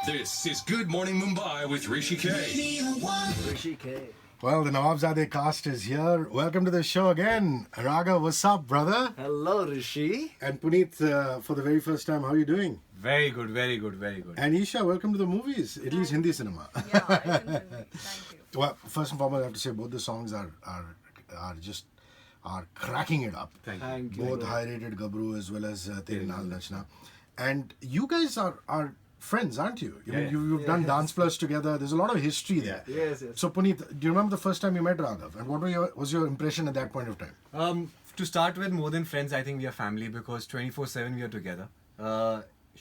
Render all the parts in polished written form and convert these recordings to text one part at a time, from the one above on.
This is Good Morning Mumbai with Hrishi K. Hrishi K. Well, the Nawabzaabe cast is here. Welcome to the show again. Raghav, what's up, brother? Hello, Rishi. And Punit, for the very first time, how are you doing? Very good, very good, very good. And Isha, welcome to the movies, at least Hindi cinema. Yeah, I can do it. Thank you. Well, first and foremost, I have to say both the songs are cracking it up. Thank you. Thank you. Both high-rated Gabru as well as Tere Naal Nachna. And you guys are friends, aren't you? I mean, Yeah. you've done Dance Plus together. There's a lot of history there. Yes. So Punit, do you remember the first time you met Raghav? And what was your impression at that point of time? To start with, more than friends, I think we are family because 24/7 we are together.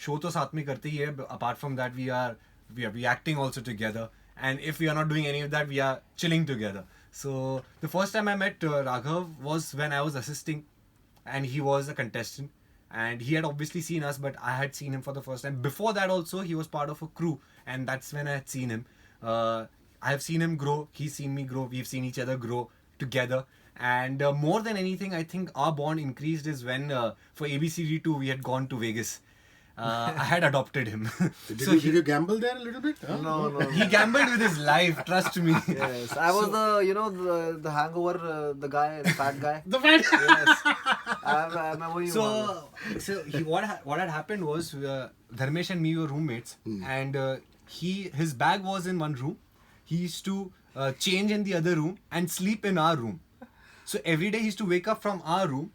Show to साथ में करते ही है. Apart from that, we are reacting also together. And if we are not doing any of that, we are chilling together. So the first time I met Raghav was when I was assisting, and he was a contestant. And he had obviously seen us, but I had seen him for the first time. Before that also, he was part of a crew. And that's when I had seen him. I have seen him grow. He's seen me grow. We've seen each other grow together. And more than anything, I think our bond increased is when for ABCD2, we had gone to Vegas. I had adopted him. Did you gamble there a little bit? Huh? No. He gambled with his life, trust me. Yes, I was the hangover, the guy, the fat guy. The fact. Yes. I'm a What had happened was Dharmesh and me were roommates, and his bag was in one room. He used to change in the other room and sleep in our room. So every day he used to wake up from our room,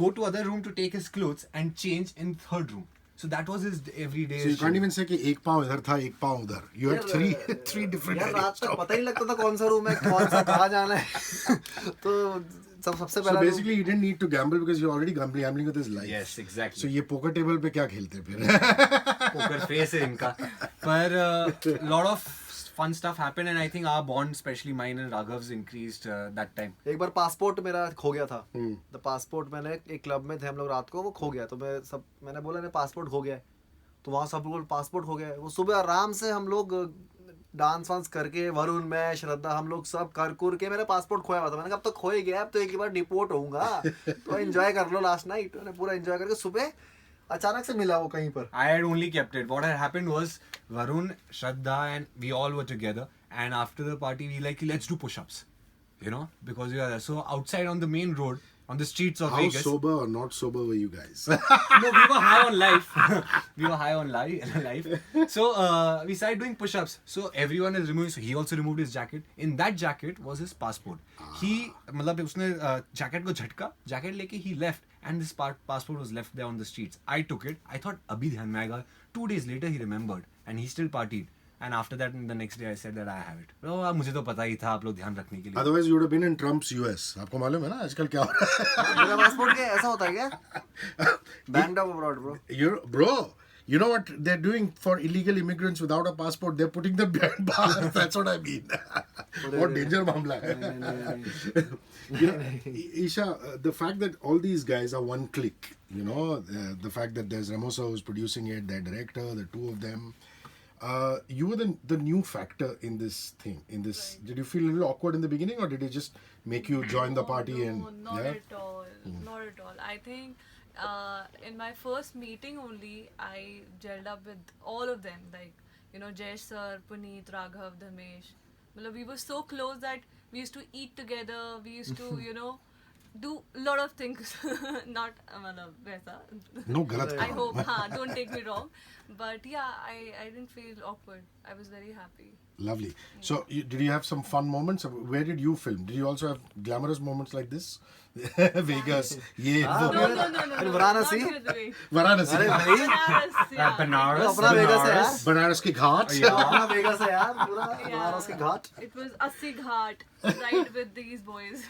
go to other room to take his clothes and change in third room. So that was his everyday. So you can't even say कि एक पाँव इधर था, एक पाँव उधर. You had three different यार रात areas. तक पता ही नहीं लगता था कौन सा रूम है, कौन सा कहाँ जाना है. तो सबसे So पहला basically, he didn't need to gamble because you're already gambling with his life. Yes, exactly. So ये poker table पे क्या खेलते फिर? Poker face है इनका. But lot of fun stuff happened, and I think our bond, especially mine and Raghav's, increased that time. एक बार passport मेरा खो गया था. तो पासपोर्ट मैंने एक क्लब में थे हम लोग रात को, वो खो गया. तो मैंने बोला नहीं पासपोर्ट खो गया है. तो वहाँ सब लोग पासपोर्ट खो गया है. वो सुबह आराम से हम लोग डांस वांस करके, वरुण, मैं, श्रद्धा, हम लोग सब कर के मेरा पासपोर्ट खोया हुआ था. मैंने कहा अब तो खो ही गया, अब तो एक ही बार डिपोर्ट होऊंगा. तो एंजॉय कर लो लास्ट नाइट. मैंने पूरा एंजॉय करके सुबह अचानक से मिला वो कहीं पर. I had only kept it. What had happened was Varun, Shraddha, and we all were together. And after the party, we let's do push-ups, because we are there. So outside on the main road, on the streets of How Vegas. sober or not sober were you guys? No, we were high on life. We were high on life. So we started doing push-ups. So everyone is removing. So he also removed his jacket. In that jacket was his passport. मतलब उसने jacket को झटका, jacket लेके he left, and this passport was left there on the streets. I took it. I thought अभी ध्यान में आएगा. 2 days later he remembered, and he still partied. And after that, the next day I said that I have it. Oh, मुझे तो पता ही था आप लोग ध्यान रखने के लिए. Otherwise, you would have been in Trump's US. आपको मालूम है ना आजकल क्या हो रहा है? मेरा पासपोर्ट क्या ऐसा होता है क्या? Banned up abroad, bro. Bro, you know what they're doing for illegal immigrants without a passport? They're putting them behind bars. That's what I mean. What danger मामला है? Isha, the fact that all these guys are one clique, the fact that there's Ramosa who's producing it, their director, the two of them. You were the new factor in this thing. Did you feel a little awkward in the beginning, or did it just make you join the party? Not at all. Not at all. I think in my first meeting only, I gelled up with all of them. Like, Jayesh sir, Punit, Raghav, Dharmesh. We were so close that we used to eat together. We used to, do a lot of things. Not वैसा. No, galat I काम. hope, don't take me wrong. But yeah, I didn't feel awkward. I was very happy. Lovely. So, did you have some fun moments? Where did you film? Did you also have glamorous moments like this? Vegas. No. Varanasi? Not with me. Varanasi. अरे भाई Banaras, yeah. Banaras. अपना vagus है यार. Banaras के घाट. अपना vagus है यार पूरा. बनारस के घाट. It was Assi Ghat, ride with these boys.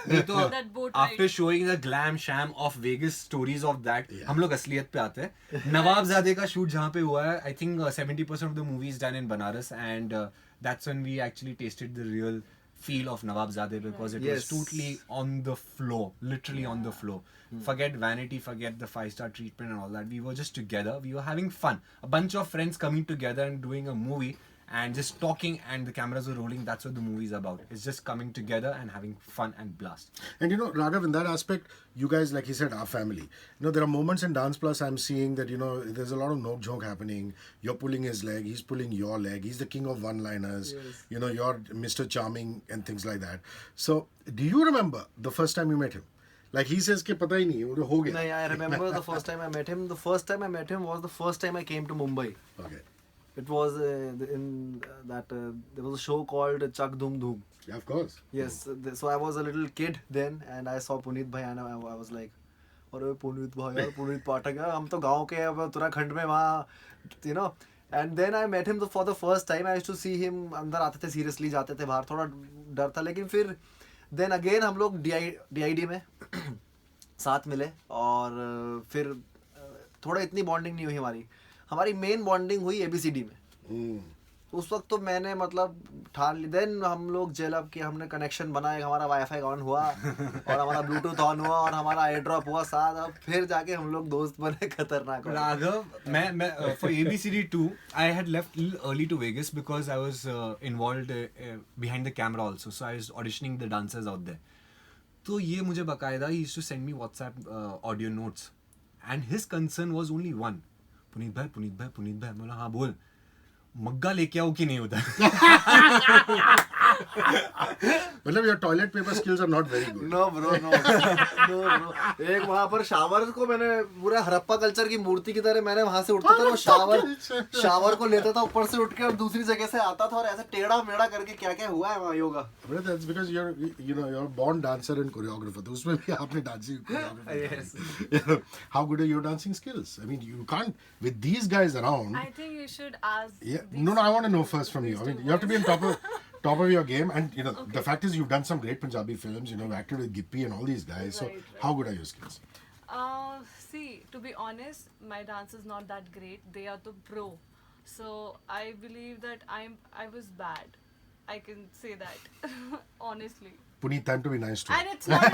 ये तो That boat ride. after showing the glam sham of Vegas stories of that, हम लोग असलियत पे आते हैं. नवाबजादे का शूट जहाँ पे हुआ है, I think 70% of the movie is done in Banaras, and that's when we actually tasted the real feel of Nawabzaabe, because it was totally on the floor, literally on the floor. Forget vanity, forget the 5-star treatment and all that. We were just together. We were having fun. A bunch of friends coming together and doing a movie, and just talking and the cameras are rolling. That's what the movie is about. It's just coming together and having fun and blast. And you know, Raghav, in that aspect, you guys, like he said, are family. You know, there are moments in Dance Plus I'm seeing that, you know, there's a lot of knock joke happening. You're pulling his leg, he's pulling your leg. He's the king of one-liners. Yes. You know, you're Mr. Charming and things like that. So, do you remember the first time you met him? Like he says, "Ke pata hi nahi, wo ho gaya." No, I remember the first time I met him. The first time I met him was the first time I came to Mumbai. Okay. It was there was a show called Chak Dhum Dhoom. Yeah, of course. Yes, so I was a little kid then, and I saw Punit bhai, and I was like, "अरे Punit bhai, यार Punit पाठक है, हम तो गांव के अब उत्तराखंड में वहाँ, you know." And then I met him for the first time. I used to see him. अंदर आते थे, seriously जाते थे बाहर, थोड़ा डर था, लेकिन फिर then again हम लोग DID में साथ मिले, और फिर थोड़ा इतनी बॉन्डिंग नहीं हुई हमारी मेन बॉन्डिंग हुई ABCD में. उस वक्त तो मैंने मतलब ठान ली. देन हम लोग जेल अप किया, हमने कनेक्शन बनाया, हमारा वाईफाई ऑन हुआ और हमारा ब्लूटूथ ऑन हुआ और हमारा एयर ड्रॉप हुआ साथ. अब फिर जाके हम लोग दोस्त बने खतरनाक. Raghav, मैं for ABCD 2, I had left a little early to Vegas because I was involved behind the camera also. So I was auditioning the dancers out there. तो ये मुझे बकायदा he used to send me WhatsApp audio notes, and his concern was only one. Puneet भाई, बोला हाँ बोल, मग्गा लेके आओ कि नहीं उधर. मतलब your toilet paper skills are not very good. No bro. एक वहाँ पर शावर को मैंने पूरा हड़प्पा कल्चर की मूर्ति की तरह मैंने वहाँ से उठता था, वो शावर को लेता था ऊपर से उठ के और दूसरी जगह से आता था और ऐसे टेढ़ा मेढ़ा करके क्या क्या हुआ है वहाँ yoga. But that's because you're a born dancer and choreographer. तो उसमें भी आपने dancing choreography. Yes. You know, how good are your dancing skills? I mean, you can't with these guys around. I think you should ask. Yeah. these- No, I want to know first from you. I mean, you have to be on top of your game, and you know Okay. the fact is you've done some great Punjabi films. You know, acted with Gippy and all these guys. So Right. how good are your skills? See, to be honest, my dance is not that great. They are the pro. So I believe that I was bad. I can say that honestly. Punit, time to be nice to you. And it's not a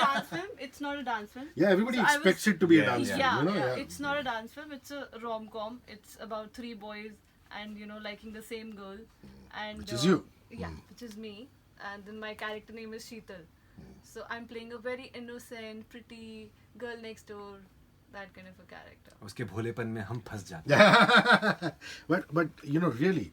dance film. It's not a dance film. Yeah, everybody So I expects was- it to be a Yeah, dance yeah. film. You know, Yeah, it's not a dance film. It's a rom-com. It's about 3 boys and liking the same girl, and Which is you. Yeah, which is me. And then my character name is Sheetal. So I'm playing a very innocent, pretty girl next door, that kind of a character. उसके भोलेपन में हम फंस जाते हैं. but you know, really,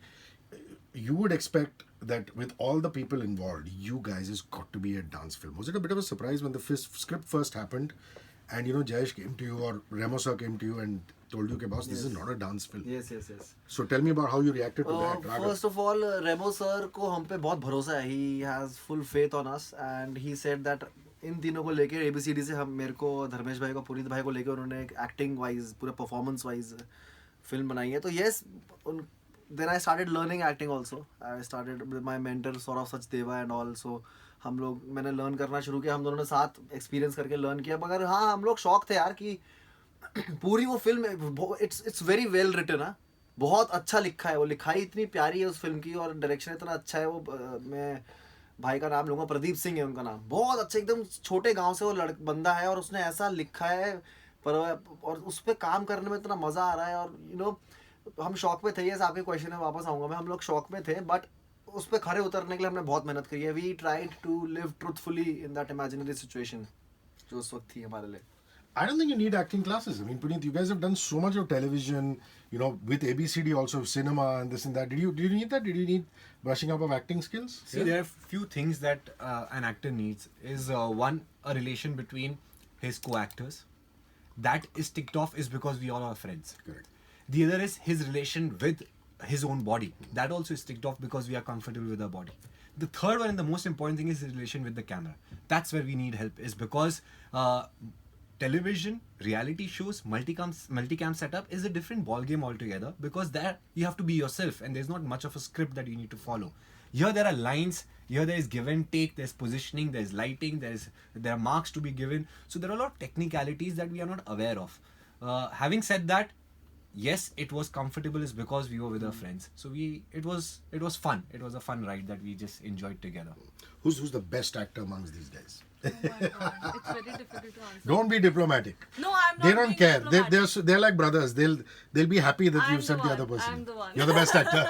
you would expect that with all the people involved, you guys has got to be a dance film. Was it a bit of a surprise when the script first happened, and Jayesh came to you or Remo sir came to you and told you, "Okay, boss, this is not a dance film." Yes. So tell me about how you reacted to that. Raghav. First of all, Remo sir को हम पे बहुत भरोसा है. He has full faith on us, and he said that इन तीनों को लेके ABCD से हम मेरे को, धर्मेश भाई को, पुनीत भाई को लेके उन्होंने एक एक्टिंग वाइज पूरा परफॉर्मेंस वाइज फिल्म बनाई है. तो yes, then I started learning acting also. I started with my mentor Saurav Sachdeva and all. So मैंने लर्न करना शुरू किया. हम दोनों ने साथ एक्सपीरियंस करके लर्न किया. मगर हाँ, हम लोग शौक थे यार कि पूरी वो film it's very well written है. बहुत अच्छा लिखा है, वो लिखाई इतनी प्यारी है उस फिल्म की, और डायरेक्शन इतना अच्छा है. वो मैं भाई का नाम लूँगा, प्रदीप सिंह है उनका नाम. बहुत अच्छा, एकदम छोटे गांव से वो बंदा है और उसने ऐसा लिखा है और उस पर काम करने में इतना मज़ा आ रहा है. और हम शौक पे थे. ये आपके क्वेश्चन में वापस आऊँगा मैं. हम लोग शौक में थे, बट उस पर खड़े उतरने के लिए हमने बहुत मेहनत करी है. We tried to live truthfully in that imaginary situation जो उस वक्त थी हमारे लिए. I don't think you need acting classes. I mean, Punit, you guys have done so much of television, with ABCD also, cinema and this and that. Did you need that? Did you need brushing up of acting skills? See, there are few things that an actor needs. Is one, a relation between his co-actors. That is ticked off is because we all are friends. Correct. The other is his relation with his own body. That also is ticked off because we are comfortable with our body. The third one and the most important thing is his relation with the camera. That's where we need help, is because television, reality shows, multicam setup is a different ball game altogether, because there you have to be yourself and there's not much of a script that you need to follow. Here there are lines, here there is give and take, there's positioning, there's lighting, there are marks to be given. So there are a lot of technicalities that we are not aware of. Having said that, yes, it was comfortable is because we were with our friends. So it was fun. It was a fun ride that we just enjoyed together. Who's the best actor amongst these guys? Oh my god, it's very difficult to answer. Don't be diplomatic. No, I'm not. They don't being care. diplomatic. They're like brothers. They'll be happy that I'm you've said the the other one. person. I'm the one. You're the best actor.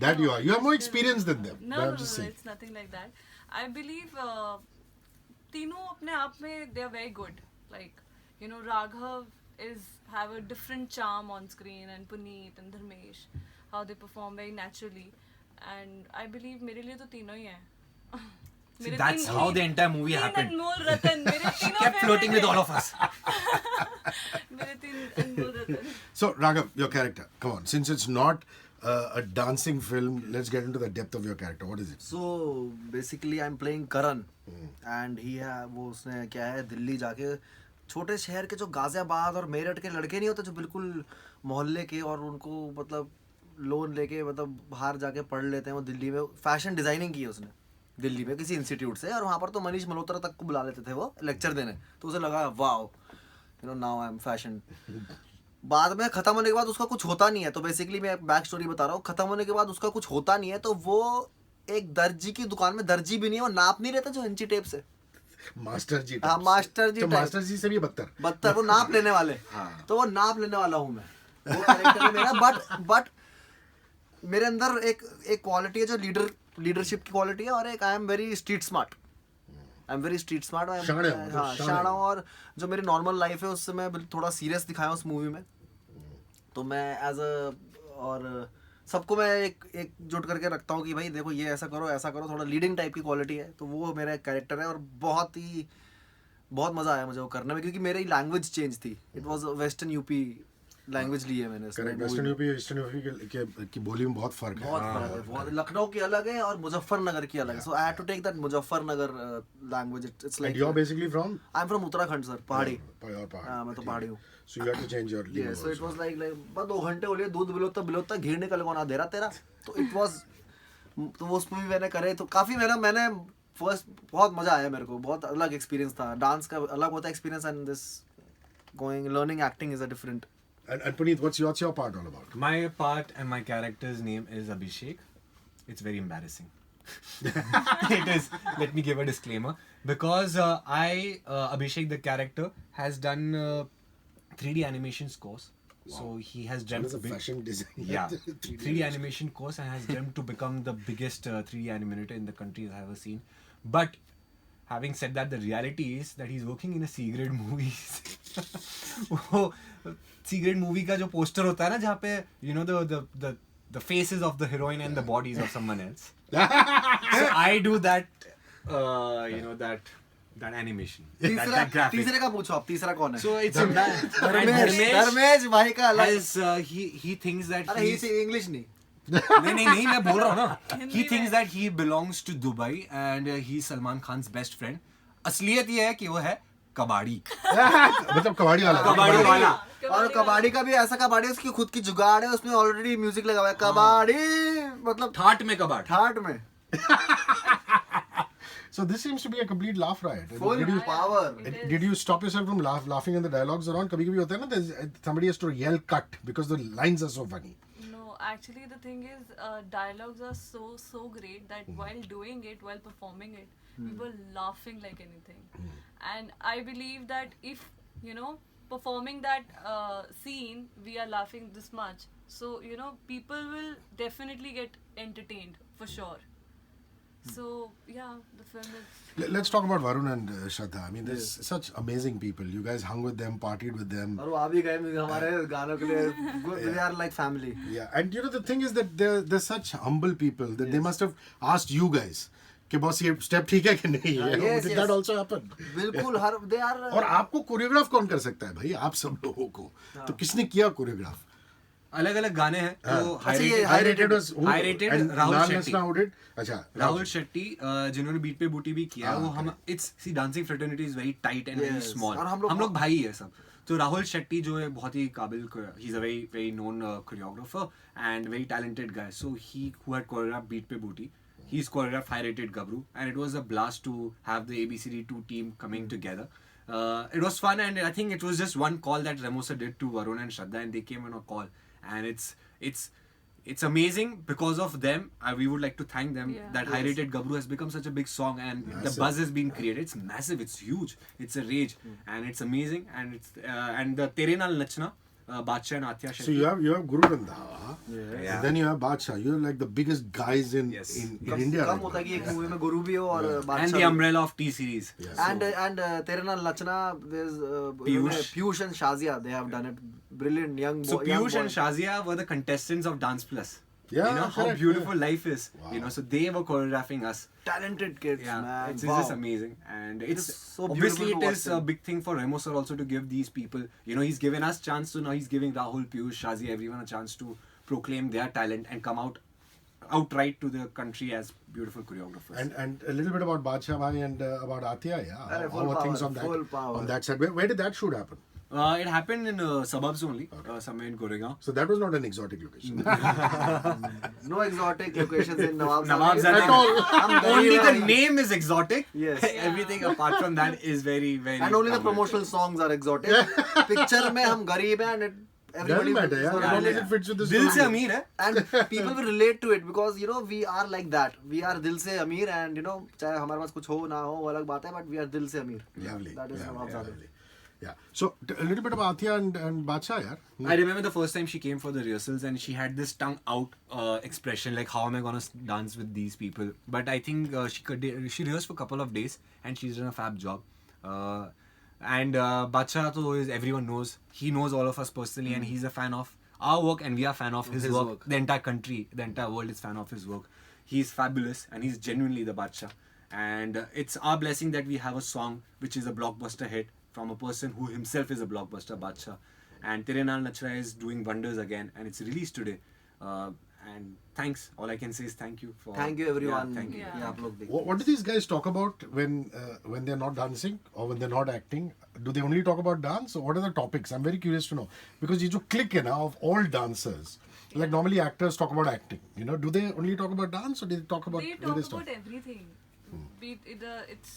That you are. You have more experience than them. No, but no, I'm just saying. it's nothing like that. I believe तीनों अपने आप में they are very good. Like, you know, Raghav have a different charm on screen, and Punit and Dharmesh, how they perform very naturally. And I believe मेरे लिए तो तीनों ही हैं. See, that's how the entire movie तीन happened. अनमोल रतन मेरे She तीनों kept flirting with all of us. मेरे तीन अनमोल रतन. So, Raghav, your character. Come on. Since it's not a dancing film, let's get into the depth of your character. What is it? So basically I'm playing Karan and वो उसने क्या है दिल्ली जाके छोटे शहर के जो गाजियाबाद और मेरठ के लड़के नहीं होते जो बिल्कुल मोहल्ले के और उनको मतलब लोन लेके मतलब बाहर जाके पढ़ लेते हैं वो दिल्ली में फैशन डिजाइनिंग की है उसने दिल्ली में किसी इंस्टीट्यूट से और वहाँ पर तो मनीष मल्होत्रा तक को बुला लेते थे वो लेक्चर देने तो उसे लगा wow you know now I am fashion बाद में खत्म होने के बाद उसका कुछ होता नहीं है तो बेसिकली मैं बैक स्टोरी बता रहा हूँ खत्म होने के बाद उसका कुछ होता नहीं है तो वो एक दर्जी की दुकान में दर्जी भी नहीं है वो नाप नहीं रहता जो इंची टेप से मास्टर जी हाँ मास्टर जी तो type। मास्टर जी से भी बदतर वो नाप लेने वाले हाँ। तो वो नाप लेने वाला हूँ मैं वो कैरेक्टर है मेरा बट मेरे अंदर एक क्वालिटी है जो लीडरशिप की क्वालिटी है और एक I am very street smart शाणे हो, हाँ शाणे शाणा हो। और जो मेरी नॉर्मल लाइफ है उससे मैं थोड़ा सीरियस दिखाया उस मूवी में तो मैं एज अ और सबको मैं एक जुट करके रखता हूँ कि भाई देखो ये ऐसा करो थोड़ा लीडिंग टाइप की क्वालिटी है तो वो मेरा एक कैरेक्टर है और बहुत मज़ा आया मुझे वो करने में क्योंकि मेरी लैंग्वेज चेंज थी it was western UP language ली है मैंने correct western UP eastern UP की बोली में बहुत फर्क है बहुत फर्क है बहुत लखनऊ की अलग है और मुजफ्फरनगर की अलग है so I had to take that Muzaffarnagar language it's like And you're basically from I am from Uttarakhand sir Pahadi पहाड़ हाँ मैं तो पहाड़ी हूँ So you have to change your lingo so it also. Was like बस 2 घंटे हो लिए दूध बिलोता घी निकल को ना दे रहा तेरा तो इट वाज तो वो उसमें भी मैंने करे तो काफ़ी मैंने फर्स्ट बहुत मज़ा आया मेरे को बहुत अलग एक्सपीरियंस था डांस का अलग होता है experience and this going learning acting is a different And Punit, what's your part all about? My part and my character's name is Abhishek. It's very embarrassing. It is. Let me give a disclaimer. Because Abhishek, the character, has done 3D animations course. So he has What dreamt is a fashion design? Yeah, 3D animation course and has dreamt to become the biggest 3D animator in the country I've ever seen. But having said that, the reality is that he's working in a C-grade movies. वो C-grade movie का जो poster होता है ना जहाँ पे you know the faces of the heroine and the bodies of someone else. So I do that you know that animation. that graphic. तीसरे का पूछो आप तीसरा कौन है So it's धर्मेश भाई का अलग has he thinks that अरे he's ही इंग्लिश नहीं नहीं मैं बोल रहा हूँ ना he thinks that he belongs to Dubai and he's Salman Khan's best friend असलियत ये है कि वो है कबाड़ी मतलब कबाड़ी वाला और कबाड़ी का भी ऐसा कबाड़ी उसकी खुद की जुगाड़ है उसमें ऑलरेडी म्यूजिक लगा हुआ है कबाड़ी मतलब ठाट में कबाड़ ठाट में So this seems to be a complete laugh riot. Full power Did you stop yourself from laughing at the dialogues around? कभी-कभी होता है ना somebody has to yell cut because the lines are so funny. No, actually the thing is dialogues are so great that while doing it, while performing it, we were laughing like anything. And I believe that if, you know, performing that scene, we are laughing this much. So, you know, people will definitely get entertained for sure. So, yeah, the film is... Let's talk about Varun and Shraddha. I mean, there's such amazing people. You guys hung with them, partied with them. और वो आ भी गए हमारे गानों के लिए they are like family Yeah, and you know the thing is that they're such humble people that they must have asked you guys कि boss ये स्टेप ठीक है कि नहीं है. yes, Did yes. that also happen? बिल्कुल हर they are और आपको कोरियोग्राफ कौन कर सकता है भाई आप सब लोगों को तो किसने किया कोरियोग्राफ अलग अलग गाने हैं तो अच्छा, ये high rated was High rated, Rahul Shetty. अच्छा राहुल शेट्टी जिन्होंने बीट पे बूटी भी किया है वो हम it's see dancing fraternity is very tight and very Yes. Small और हम लोग भाई है सब तो राहुल शेट्टी जो है बहुत ही काबिल he is a very very known choreographer and very talented guy so he who had choreograph beat पे booty he's choreographed high rated Gabru and it was a blast to have the ABCD2 team coming together It was fun, and I think it was just one call that Remo sir did to Varun and Shraddha, and they came on a call, and it's amazing because of them. We would like to thank them that High Rated Gabru has become such a big song, and the buzz has been created. It's massive, it's huge, it's a rage, and it's amazing, and it's and the Tere Naal Nachna, Badshah and Atya So Shetty. you have Guru Randhawa, and then you have Badshah. You're like the biggest guys in India. Come right होता है कि now. एक movie में गुरु भी हो और And बादशाह the भी. umbrella of T series. And तेरे नाल नचना, there's Piyush and Shazia, they have done it brilliant. Young So young Piyush and boys. Shazia were the contestants of Dance Plus. Yeah, you know how correct, beautiful yeah. life is. You know, so they were choreographing us. Talented kids, Yeah, man. it's Wow. just amazing, and it's is so obviously beautiful it to is watch a them. big thing for Remo sir also to give these people. You know, he's given us chance to now he's giving Rahul, Piyush, Shazi, everyone a chance to proclaim their talent and come outright to the country as beautiful choreographers. And a little bit about Badshah Bhai and about Atya, Arre, How full are things power, on that full power. on that side? Where did that shoot happen? It happened in suburbs only, somewhere in Goregaon. So that was not an exotic location. No exotic locations in Nawabzaabe. Nawabzaabe. At all. हम गरीब Only the हैं. name is exotic. Yes. Everything apart from that is very, very. And only the common. promotional songs are exotic. Picture में हम गरीब हैं and everybody Doesn't matter, yeah. so As long as relate- it fits with the Dil se story. Ameer hai. and people will relate to it because you know we are like that. We are दिल से अमीर and you know चाहे हमारे पास कुछ हो ना हो वो अलग बात है but we are दिल से अमीर. Lovely. That is Nawabzaabe. lovely. Yeah. So a little bit about Atya and Badshah, yeah. I remember the first time she came for the rehearsals and she had this tongue out expression like how am I gonna dance with these people, but I think she rehearsed for a couple of days and she's done a fab job. And Badshah to is everyone knows, he knows all of us personally and he's a fan of our work and we are fan of his work. The entire country, the entire world is fan of his work. He's fabulous and he's genuinely the Badshah, and it's our blessing that we have a song which is a blockbuster hit from a person who himself is a blockbuster, Badshah. And Tere Naal Nachra is doing wonders again and it's released today. And thanks, all I can say is thank you for Thank you everyone. Yeah, thank you. ये आप लोग देखिए. What do these guys talk about when they're not dancing or when they're not acting? Do they only talk about dance or what are the topics? I'm very curious to know because you click in of all dancers. Like normally actors talk about acting. You know, do they only talk about dance or do they talk about They talk various about stuff? everything. Be it either it's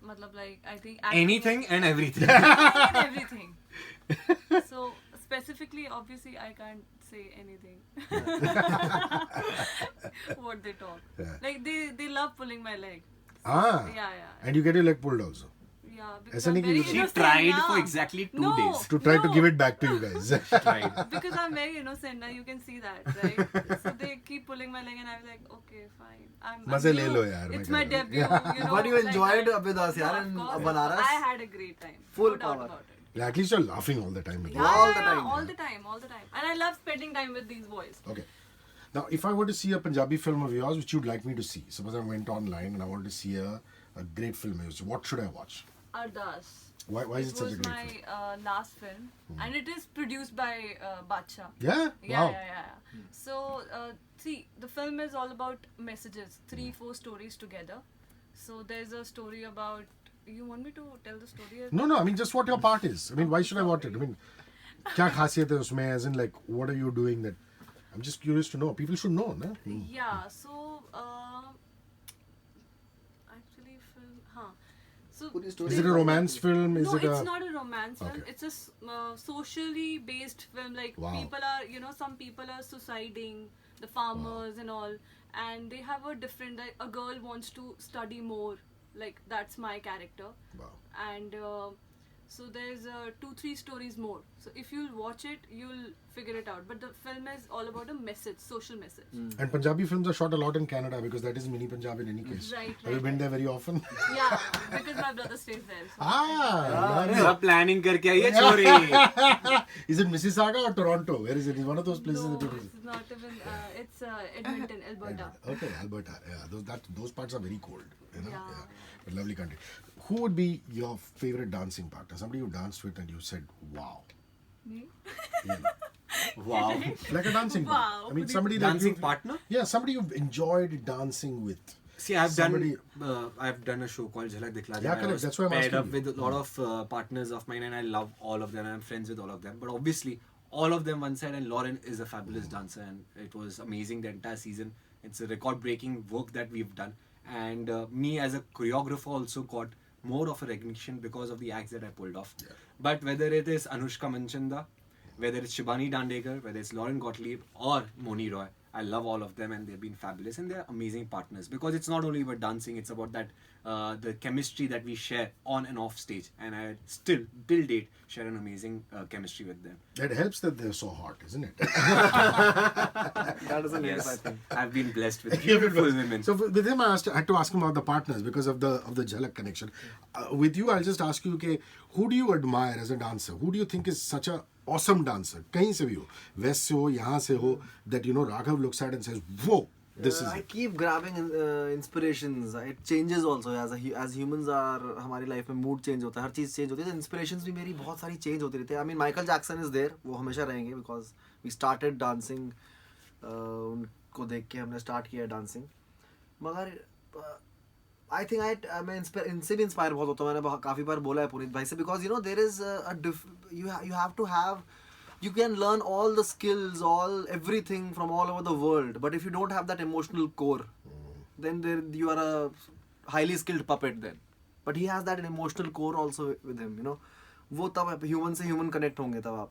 matlab like I think acting Anything and everything. anything and everything. So specifically, obviously, I can't say anything. What they talk, like they love pulling my leg. Ah. Yeah. And you get your leg pulled also. Yeah, because ऐसा I'm नहीं कि very you- She innocent tried now. for exactly 2 No, days. To try to no. give it back to you guys. Tried. Because I'm very innocent now, you can see that, right? So they keep pulling my leg and I'm like, okay, fine. I'm मजे new. ले लो यार, It's मैं my कह रहा हूँ. debut, you know. But you like enjoyed that. with us, yaar, Of in course, Banaras? I had a great time. Full no doubt power. about it. Yeah, at least you're laughing all the time. with Yeah, them. All the time. all the time, all the time. And I love spending time with these boys. Okay. Now, if I were to see a Punjabi film of yours, which you'd like me to see, suppose I went online and I wanted to see a great film of yours, what should I watch? Ardas. Why is it such a was great my film? last film, and it is produced by Badshah. Yeah? Yeah, Wow. yeah. So, see, the film is all about messages, 3-4 stories together. So, there's a story about. You want me to tell the story? No, I mean, just what your part is. I mean, why should I watch it? I mean, क्या खासियत है उसमें? As in, like, what are you doing that? I'm just curious to know. People should know, no? Yeah, so actually film, so पूरी story Is it a romance film? Is no, it it's a... not a romance film. Okay. It's a socially based film. Like Wow. people are, some people are suiciding, the farmers and all, and they have a different. Like, a girl wants to study more. Like that's my character, Wow. and so there's 2-3 stories more. So if you'll watch it, you'll figure it out. But the film is all about a message, social message. And Punjabi films are shot a lot in Canada because that is mini Punjab in any case. Right, Have you been there very often? Yeah, because my brother stays there. So. Ah! nice. सब planning करके आई है छोरी. Is it Mississauga or Toronto? Where is it? It's one of those places No, that you visit. it's not even. It's Edmonton, Alberta. Okay, Alberta. Yeah, those parts are very cold. You know? Yeah. But lovely country. Who would be your favorite dancing partner? Somebody you danced with and you said, wow. Me? Yeah. Wow. Like a dancing partner. Wow. I mean, somebody that Dancing you- partner? Yeah, somebody you've enjoyed dancing with. See, I've Somebody- done a show called Jhalak Dikhla De. Yeah, I correct. was That's why I'm paired asking up you. with a lot of partners of mine, and I love all of them. I'm friends with all of them. But obviously, all of them one side, and Lauren is a fabulous dancer, and it was amazing the entire season. It's a record-breaking work that we've done, and me as a choreographer also got more of a recognition because of the acts that I pulled off. But whether it is Anushka Manchanda, whether it's Shibani Dandekar, whether it's Lauren Gottlieb or Moni Roy, I love all of them and they've been fabulous and they're amazing partners because it's not only about dancing, it's about that the chemistry that we share on and off stage, and I still till date share an amazing chemistry with them. That helps that they're so hot, isn't it? That doesn't help, I Yes, think. I've been blessed with beautiful women. So with him, I had to ask him about the partners because of the Jhalak connection. With you, I'll just ask you, okay, who do you admire as a dancer? Who do you think is such a awesome dancer? कहीं से भी हो, west से हो, यहाँ से हो, that Raghav looks at and says, whoa, this is I it. keep grabbing inspirations. It changes also as humans are. हमारी life में mood change होता है, हर चीज change होती है. तो inspirations भी मेरी बहुत सारी change होती रहती है. I mean Michael Jackson is there. वो हमेशा रहेंगे because we started dancing. उनको देख के हमने start किया dancing. मगर I think मैं इनसे भी inspire बहुत होता हूँ. मैंने काफी बार बोला है पुनीत भाई से because there is you have to have. You can learn all the skills, everything from all over the world, but if you don't have that emotional core, then you are a highly skilled puppet then. But he has that emotional core also with him, वो तब human से human connect होंगे तब आप.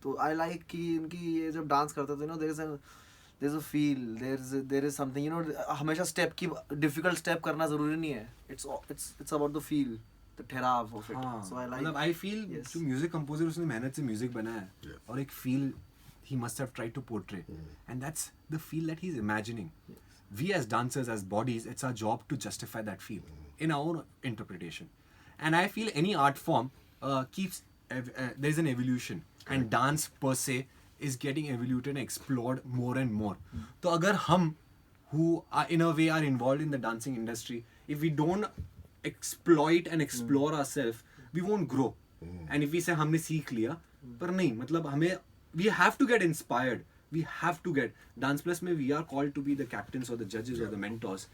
तो I like कि इनकी ये जब dance करते थे, there's a feel, there is something, हमेशा step की difficult step करना ज़रूरी नहीं है. It's about the feel. The ठहराव of it. So I like. I feel जो music composer उसने मेहनत से music बनाया है और एक feel he must have tried to portray, and that's the feel that he's imagining. We as dancers, as bodies, it's our job to justify that feel in our own interpretation. And I feel any art form keeps there's an evolution, and dance per se is getting evoluted and explored more and more. So अगर हम who are in a way are involved in the dancing industry, if we don't exploit and explore ourselves, we won't grow. And if we say हमने सीख लिया, पर नहीं, मतलब हमें we have to get inspired. We have to get Dance Plus में we are called to be the captains or the judges or the mentors.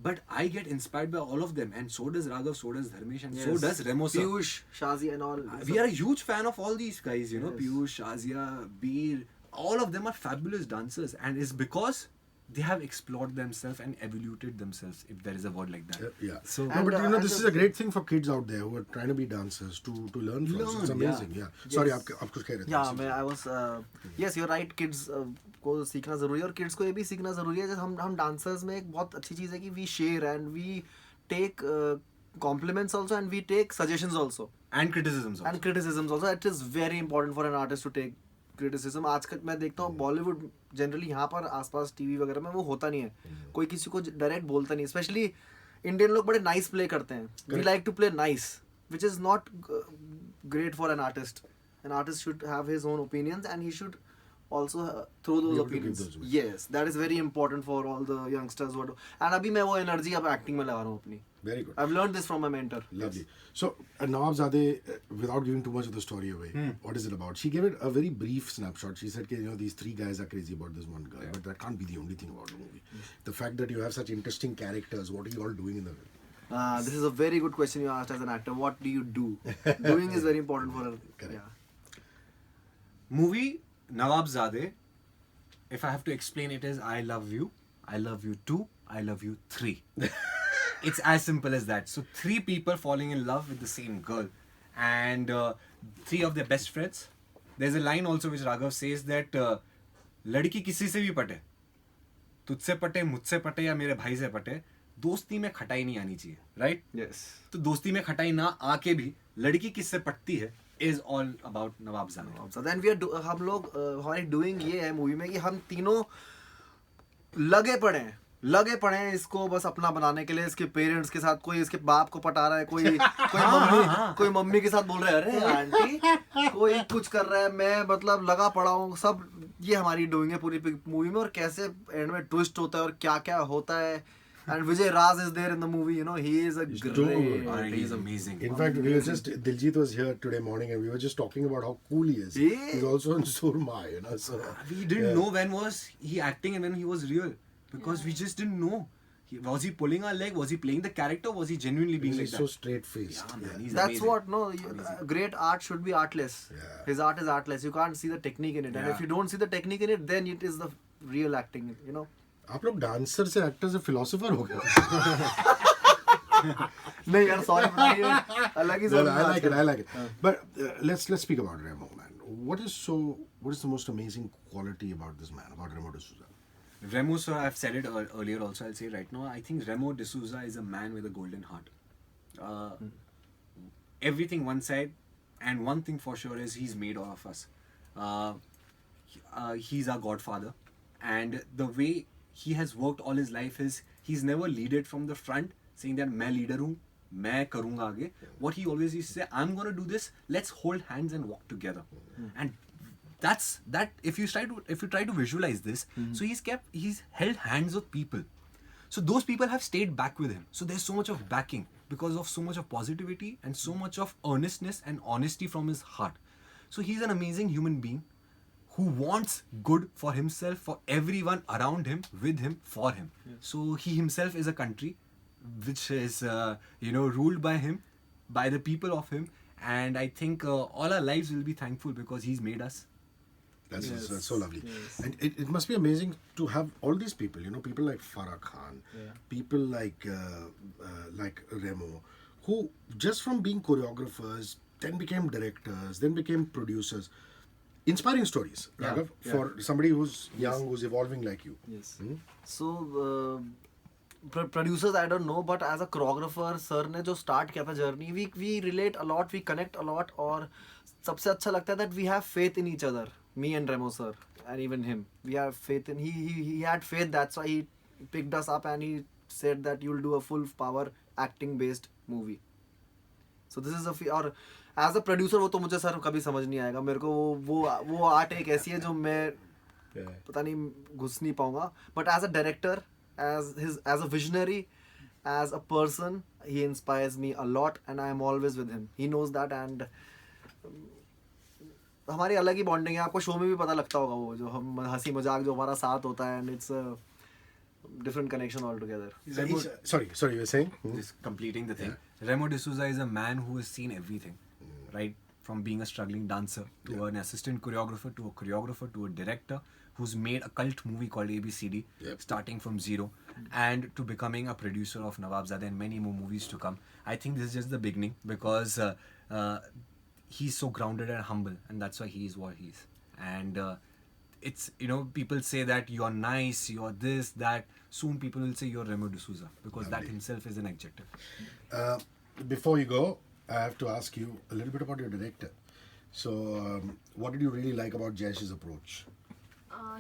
But I get inspired by all of them, and so does Raghav, so does Dharmesh, and so does Remo sir. Piyush, Shazi and all. We are a huge fan of all these guys, Piyush, Shazia, Beer, all of them are fabulous dancers, and it's because they have explored themselves and evoluted themselves, if there is a word like that. Yeah. So, No, but this is a great thing for kids out there who are trying to be dancers to learn from. So it's amazing. Yeah. Sorry, आप कुछ कह रहे थे. Yeah, I was. Yes, you're right. Kids को सीखना जरूरी है और kids को ये भी सीखना जरूरी है. जैसे हम dancers में एक बहुत अच्छी चीज़ है कि we share and we take compliments also and we take suggestions also. And criticisms also. And criticisms also. It is very important for an artist to take criticism. आजकल मैं देखता हूँ बॉलीवुड जनरली यहाँ पर आसपास टीवी वगैरह में वो होता नहीं है. कोई किसी को डायरेक्ट बोलता नहीं. स्पेशली इंडियन लोग बड़े नाइस प्ले करते हैं. We like to play nice, which is not great for an artist. An artist should have his own opinions and he should also throw those opinions. Yes, that is very important for all the youngsters who are and अभी मैं वो energy अब acting में लगा रहा हूँ अपनी. Very good. I've learned this from my mentor. Lovely. So, Nawabzaabe, without giving too much of the story away, what is it about? She gave it a very brief snapshot. She said, these three guys are crazy about this one girl, but that can't be the only thing about the movie. The fact that you have such interesting characters, what are you all doing in the film? This is a very good question you asked as an actor. What do you do? Doing is very important for her. Correct. Yeah. Movie Nawabzaabe, if I have to explain it, is I love you 2, I love you 3. It's as simple as that. So 3 people falling in love with the same girl, and 3 of their best friends. There's a line also which Raghav says that लड़की किसी से भी पटे, तुझसे पटे, मुझसे पटे या मेरे भाई से पटे, दोस्ती में खटाई नहीं आनी चाहिए, right? Yes. तो दोस्ती में खटाई ना आके भी लड़की किससे पटती है is all about Nawabzaabe. So then हम लोग हमारी डूइंग ये है मूवी में कि हम तीनों लगे पड़े हैं इसको बस अपना बनाने के लिए. इसके पेरेंट्स के साथ कोई इसके बाप को पटा रहा है, कोई मम्मी के साथ बोल रहा है अरे आंटी, कोई कुछ कर रहा है, मैं मतलब लगा पड़ा हूँ. सब ये हमारी डूइंग है पूरी मूवी में. और कैसे एंड में ट्विस्ट होता है और क्या क्या होता है. And Vijay Raj is there in the movie, he is a great. He's amazing. In fact, we were Diljit was here today morning and we were just talking about how cool he is. He's also in Surma, so. We didn't know when was he acting and when he was real. Because we just didn't know. Was he pulling our leg? Was he playing the character? Was he genuinely being like that? He's so straight-faced. Yeah, man, he's That's amazing. Great art should be artless. Yeah. His art is artless. You can't see the technique in it. And if you don't see the technique in it, then it is the real acting, आप लोग dancer से actor से philosopher हो गए. नहीं यार sorry अलग ही No, zone no, में I like it. आजकल। I like it. But let's speak about Remo, man. What is the most amazing quality about this man, about Remo D'Souza? Remo, sir, I've said it earlier also, I'll say right now. I think Remo D'Souza is a man with a golden heart. Everything one side, and one thing for sure is he's made all of us. He's our godfather. And the way he has worked all his life is he's never leaded from the front saying that मैं leader हूँ, मैं करूँगा आगे. What he always used to say, I'm going to do this, let's hold hands and walk together. And that's that. If you try to visualize this, so he's held hands with people. So those people have stayed back with him. So there's so much of backing because of so much of positivity and so much of earnestness and honesty from his heart. So he's an amazing human being who wants good for himself, for everyone around him, with him, for him. So he himself is a country which is ruled by him, by the people of him, and I think all our lives will be thankful because he's made us. That's so lovely. And it must be amazing to have all these people, people like Farah Khan, people like Remo, who just from being choreographers, then became directors, then became producers. Inspiring stories, Raghav, for somebody who's young, who's evolving like you. Yes. So, producers, I don't know, but as a choreographer, sir ने जो start किया था journey, we relate a lot, we connect a lot, और सबसे अच्छा लगता है that we have faith in each other. Me and Remo sir, and even him, we have faith in. He had faith. That's why he picked us up and he said that you'll do a full power acting based movie. So this is और as a producer वो तो मुझे sir कभी समझ नहीं आएगा. मेरे को वो आर्ट एक ऐसी है जो मैं पता नहीं घुस नहीं पाऊंगा. But as a director, as a visionary, as a person, he inspires me a lot and I am always with him. He knows that and हमारी अलग ही बॉन्डिंग है. आपको शो में भी पता लगता होगा वो जो हम हंसी मजाक जो हमारा साथ होता है, and it's a different connection altogether. Sorry, you were saying? Just completing the thing. Remo D'Souza is a man who has seen everything, right? From being a struggling dancer to an assistant choreographer to a choreographer to a director who's made a cult movie called ABCD, starting from zero, and to becoming a producer of Nawabzaabe and many more movies to come. I think this is just the beginning because he's so grounded and humble, and that's why he is what he is. And it's, people say that you're nice, you're this, that. Soon people will say you're Remo D'Souza because that himself is an adjective. Before you go, I have to ask you a little bit about your director. So, what did you really like about Jayesh's approach?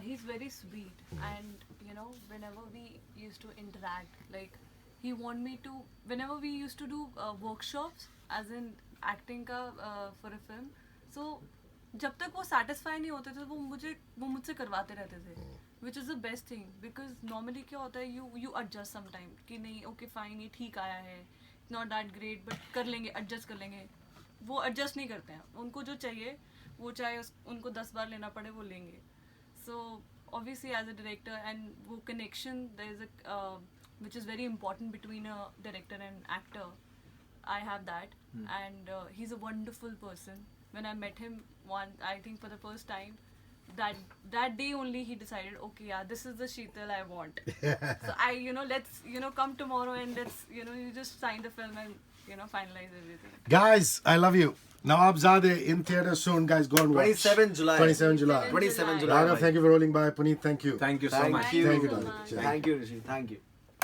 He's very sweet, and whenever we used to interact, like he want me to, whenever we used to do workshops, as in acting का for a film, so जब तक वो satisfy नहीं होते थे वो मुझसे करवाते रहते थे, which is the best thing because normally क्या होता है you adjust sometime कि नहीं okay fine ये ठीक आया है, not that great but कर लेंगे, adjust कर लेंगे. वो adjust नहीं करते हैं, उनको जो चाहिए वो चाहे उनको 10 बार लेना पड़े वो लेंगे. So obviously as a director and वो connection there is a which is very important between a director and actor. I have that and he's a wonderful person. When I met him I think for the first time, that day only he decided, okay, yeah, this is the Sheetal I want. So let's come tomorrow and let's you just sign the film and finalize everything. Guys, I love you. Nawabzaabe in theatre soon, guys. Go and watch. 27 July. 27 July. 27 July. Raghav, thank you for rolling by. Punit, thank you. Thank you so Thank much. you. Thank you, so darling. much. Cheers. Thank you, Rishi. Thank you.